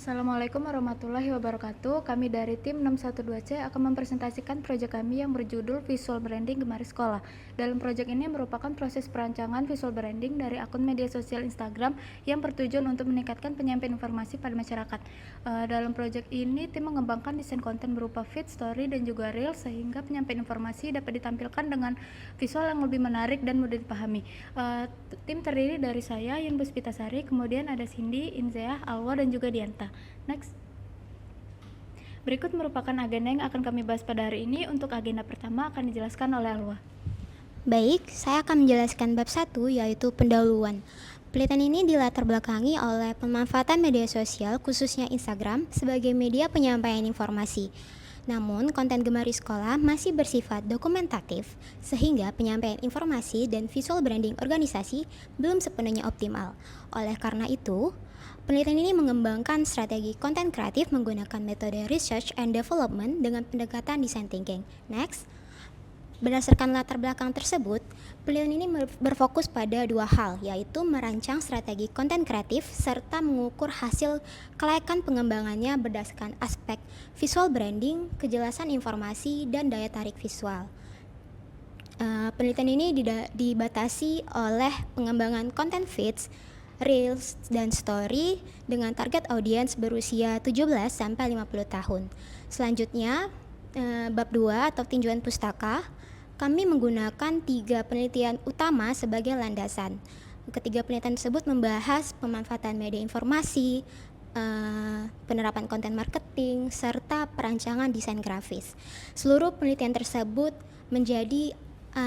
Assalamualaikum warahmatullahi wabarakatuh. Kami dari tim 612C akan mempresentasikan proyek kami yang berjudul Visual Branding Gemari Sekolah. Dalam proyek ini merupakan proses perancangan visual branding dari akun media sosial Instagram yang bertujuan untuk meningkatkan penyampaian informasi pada masyarakat. Dalam proyek ini, tim mengembangkan desain konten berupa feed, story, dan juga reel sehingga penyampaian informasi dapat ditampilkan dengan visual yang lebih menarik dan mudah dipahami. Tim terdiri dari saya, Yun Puspitasari, kemudian ada Cindy, Inzeah, Alwa, dan juga Dianta. Next. Berikut merupakan agenda yang akan kami bahas pada hari ini. Untuk agenda pertama akan dijelaskan oleh Alwa. Baik, saya akan menjelaskan bab 1 yaitu pendahuluan. Penelitian ini dilatar belakangi oleh pemanfaatan media sosial khususnya Instagram sebagai media penyampaian informasi. Namun, konten Gemari Sekolah masih bersifat dokumentatif sehingga penyampaian informasi dan visual branding organisasi belum sepenuhnya optimal. Oleh karena itu, penelitian ini mengembangkan strategi konten kreatif menggunakan metode research and development dengan pendekatan design thinking. Next. Berdasarkan latar belakang tersebut, penelitian ini berfokus pada dua hal, yaitu merancang strategi konten kreatif serta mengukur hasil kelayakan pengembangannya berdasarkan aspek visual branding, kejelasan informasi, dan daya tarik visual. Penelitian ini dibatasi oleh pengembangan konten feeds, reels, dan story dengan target audiens berusia 17-50 tahun. Selanjutnya, bab 2 atau tinjauan pustaka, kami menggunakan 3 penelitian utama sebagai landasan. Ketiga penelitian tersebut membahas pemanfaatan media informasi, penerapan konten marketing, serta perancangan desain grafis. Seluruh penelitian tersebut menjadi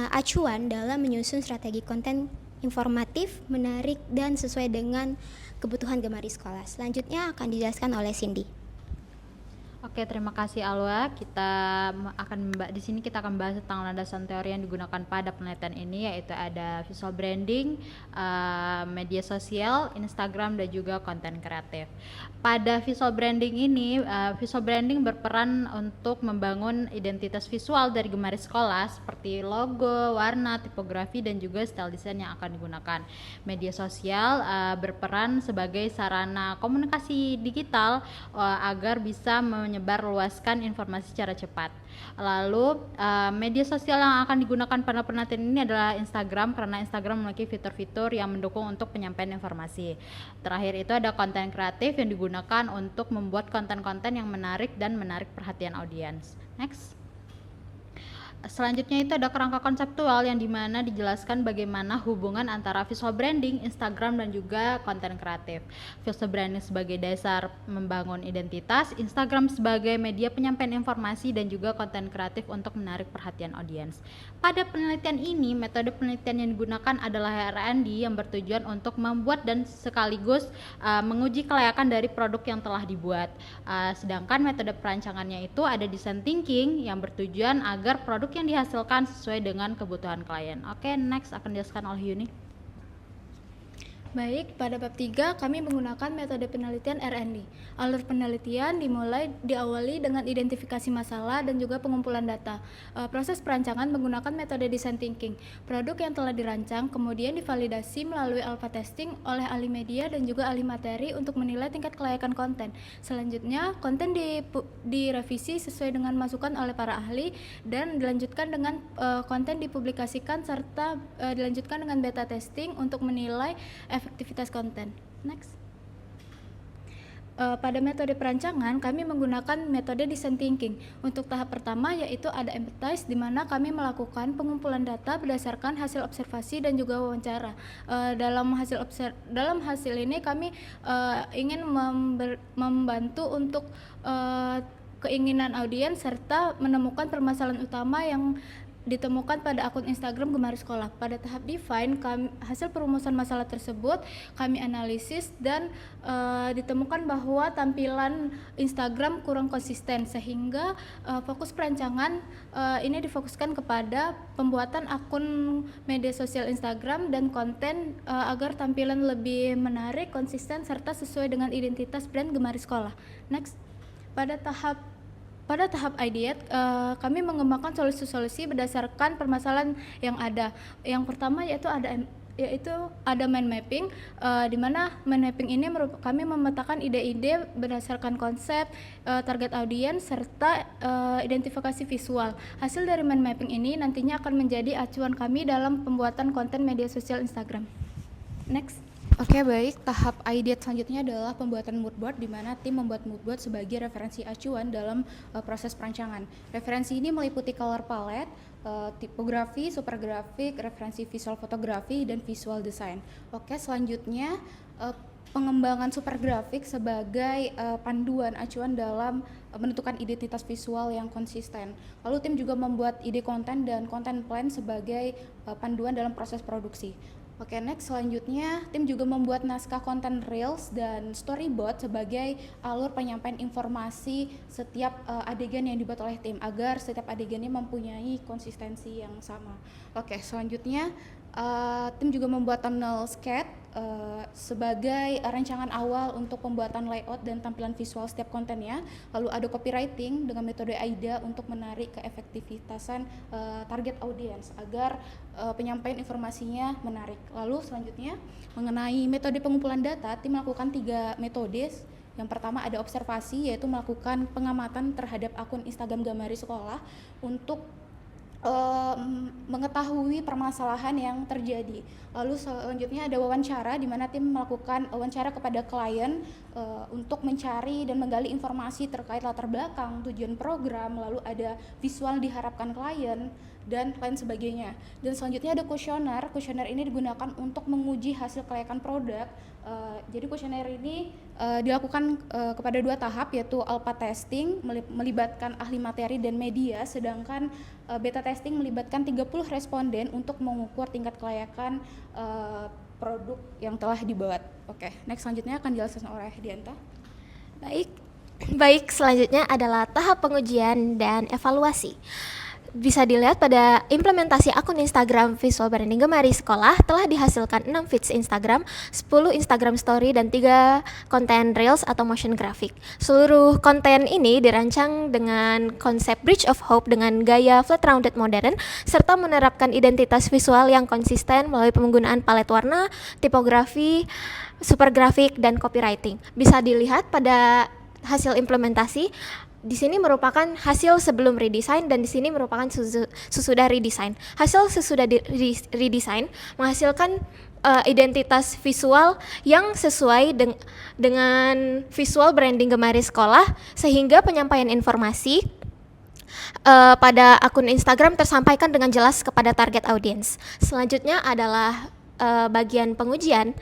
acuan dalam menyusun strategi konten informatif, menarik, dan sesuai dengan kebutuhan Gemari Sekolah. Selanjutnya akan dijelaskan oleh Cindy. Oke, terima kasih Alwa. Di sini kita akan bahas tentang landasan teori yang digunakan pada penelitian ini, yaitu ada visual branding, media sosial, Instagram, dan juga konten kreatif. Pada visual branding ini, visual branding berperan untuk membangun identitas visual dari Gemari Sekolah seperti logo, warna, tipografi, dan juga style desain yang akan digunakan. Media sosial berperan sebagai sarana komunikasi digital agar bisa menyebar luaskan informasi secara cepat. Lalu media sosial yang akan digunakan pada penelitian ini adalah Instagram, karena Instagram memiliki fitur-fitur yang mendukung untuk penyampaian informasi. Terakhir itu ada konten kreatif yang digunakan untuk membuat konten-konten yang menarik dan menarik perhatian audiens. Next. Selanjutnya itu ada kerangka konseptual yang dimana dijelaskan bagaimana hubungan antara visual branding, Instagram, dan juga konten kreatif. Visual branding sebagai dasar membangun identitas, Instagram sebagai media penyampaian informasi, dan juga konten kreatif untuk menarik perhatian audiens. Pada penelitian ini, metode penelitian yang digunakan adalah R&D yang bertujuan untuk membuat dan sekaligus menguji kelayakan dari produk yang telah dibuat. Sedangkan metode perancangannya itu ada design thinking yang bertujuan agar produk yang dihasilkan sesuai dengan kebutuhan klien. Oke, next akan dijelaskan oleh Yuni. Baik, pada bab 3 kami menggunakan metode penelitian R&D. Alur penelitian diawali dengan identifikasi masalah dan juga pengumpulan data. Proses perancangan menggunakan metode design thinking. Produk yang telah dirancang kemudian divalidasi melalui alpha testing oleh ahli media dan juga ahli materi untuk menilai tingkat kelayakan konten. Selanjutnya, konten direvisi sesuai dengan masukan oleh para ahli dan dilanjutkan dengan konten dipublikasikan serta dilanjutkan dengan beta testing untuk menilai efektivitas konten. Next. Pada metode perancangan, kami menggunakan metode design thinking. Untuk tahap pertama yaitu ada empathize, di mana kami melakukan pengumpulan data berdasarkan hasil observasi dan juga wawancara. Dalam hasil ini kami ingin membantu untuk keinginan audiens serta menemukan permasalahan utama yang ditemukan pada akun Instagram Gemari Sekolah. Pada tahap define, hasil perumusan masalah tersebut kami analisis dan ditemukan bahwa tampilan Instagram kurang konsisten, sehingga fokus perancangan ini difokuskan kepada pembuatan akun media sosial Instagram dan konten agar tampilan lebih menarik, konsisten, serta sesuai dengan identitas brand Gemari Sekolah. Next. Pada tahap ideate, kami mengembangkan solusi-solusi berdasarkan permasalahan yang ada. Yang pertama yaitu ada yaitu ada mind mapping, di mana mind mapping ini kami memetakan ide-ide berdasarkan konsep, target audiens serta identifikasi visual. Hasil dari mind mapping ini nantinya akan menjadi acuan kami dalam pembuatan konten media sosial Instagram. Next. Oke, baik. Tahap ideat selanjutnya adalah pembuatan mood board, di mana tim membuat mood board sebagai referensi acuan dalam proses perancangan. Referensi ini meliputi color palette, tipografi, super grafik, referensi visual fotografi, dan visual design. Oke, selanjutnya pengembangan super grafik sebagai panduan acuan dalam menentukan identitas visual yang konsisten. Lalu tim juga membuat ide konten dan konten plan sebagai panduan dalam proses produksi. Oke, next selanjutnya tim juga membuat naskah konten reels dan storyboard sebagai alur penyampaian informasi setiap adegan yang dibuat oleh tim agar setiap adegannya mempunyai konsistensi yang sama. Oke, selanjutnya tim juga membuat thumbnail sketch sebagai rancangan awal untuk pembuatan layout dan tampilan visual setiap kontennya. Lalu ada copywriting dengan metode AIDA untuk menarik keefektivitasan target audiens agar penyampaian informasinya menarik. Lalu selanjutnya mengenai metode pengumpulan data, tim melakukan 3 metode. Yang pertama ada observasi, yaitu melakukan pengamatan terhadap akun Instagram Gamari Sekolah untuk mengetahui permasalahan yang terjadi. Lalu selanjutnya ada wawancara, di mana tim melakukan wawancara kepada klien untuk mencari dan menggali informasi terkait latar belakang, tujuan program, lalu ada visual diharapkan klien, dan lain sebagainya. Dan selanjutnya ada kuesioner. Kuesioner ini digunakan untuk menguji hasil kelayakan produk. Jadi kuesioner ini dilakukan kepada 2 tahap, yaitu alpha testing melibatkan ahli materi dan media, sedangkan beta testing melibatkan 30 responden untuk mengukur tingkat kelayakan produk yang telah dibuat. Oke, next selanjutnya akan dijelaskan oleh Dianta. Baik, selanjutnya adalah tahap pengujian dan evaluasi. Bisa dilihat pada implementasi akun Instagram Visual Branding Gemari Sekolah telah dihasilkan 6 feeds Instagram, 10 Instagram Story, dan 3 konten Reels atau motion graphic. Seluruh konten ini dirancang dengan konsep Bridge of Hope dengan gaya flat rounded modern, serta menerapkan identitas visual yang konsisten melalui penggunaan palet warna, tipografi, super grafik, dan copywriting. Bisa dilihat pada hasil implementasi. Di sini merupakan hasil sebelum redesign dan di sini merupakan sesudah redesign. Hasil sesudah redesign menghasilkan identitas visual yang sesuai dengan visual branding Gemari Sekolah, sehingga penyampaian informasi pada akun Instagram tersampaikan dengan jelas kepada target audience. Selanjutnya adalah bagian pengujian.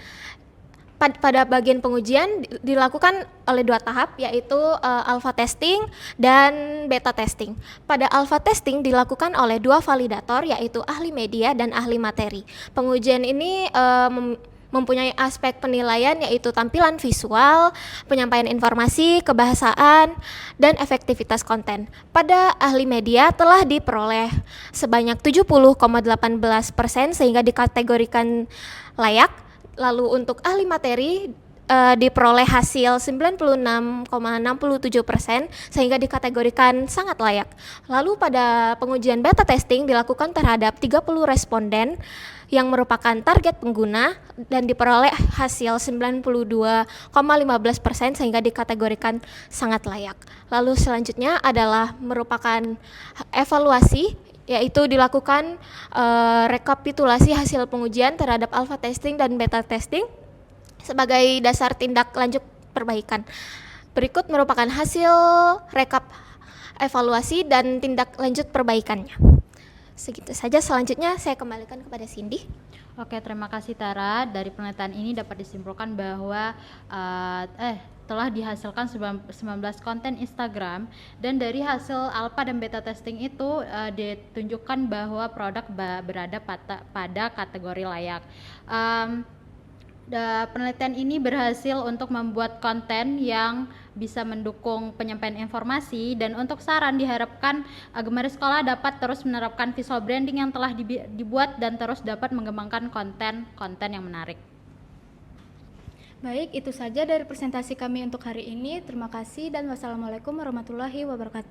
Pada bagian pengujian dilakukan oleh 2 tahap, yaitu alpha testing dan beta testing. Pada alpha testing dilakukan oleh 2 validator, yaitu ahli media dan ahli materi. Pengujian ini mempunyai aspek penilaian, yaitu tampilan visual, penyampaian informasi, kebahasaan, dan efektivitas konten. Pada ahli media telah diperoleh sebanyak 70,18% sehingga dikategorikan layak. Lalu untuk ahli materi diperoleh hasil 96,67% sehingga dikategorikan sangat layak. Lalu pada pengujian beta testing dilakukan terhadap 30 responden yang merupakan target pengguna dan diperoleh hasil 92,15% sehingga dikategorikan sangat layak. Lalu selanjutnya adalah merupakan evaluasi, yaitu dilakukan rekapitulasi hasil pengujian terhadap alpha testing dan beta testing sebagai dasar tindak lanjut perbaikan. Berikut merupakan hasil rekap evaluasi dan tindak lanjut perbaikannya. Segitu saja, selanjutnya saya kembalikan kepada Cindy. Oke, terima kasih Tara. Dari penelitian ini dapat disimpulkan bahwa telah dihasilkan 19 konten Instagram, dan dari hasil alpha dan beta testing itu ditunjukkan bahwa produk berada pada kategori layak. Penelitian ini berhasil untuk membuat konten yang bisa mendukung penyampaian informasi, dan untuk saran diharapkan Gemari Sekolah dapat terus menerapkan visual branding yang telah dibuat dan terus dapat mengembangkan konten yang menarik. Baik, itu saja dari presentasi kami untuk hari ini. Terima kasih dan wassalamualaikum warahmatullahi wabarakatuh.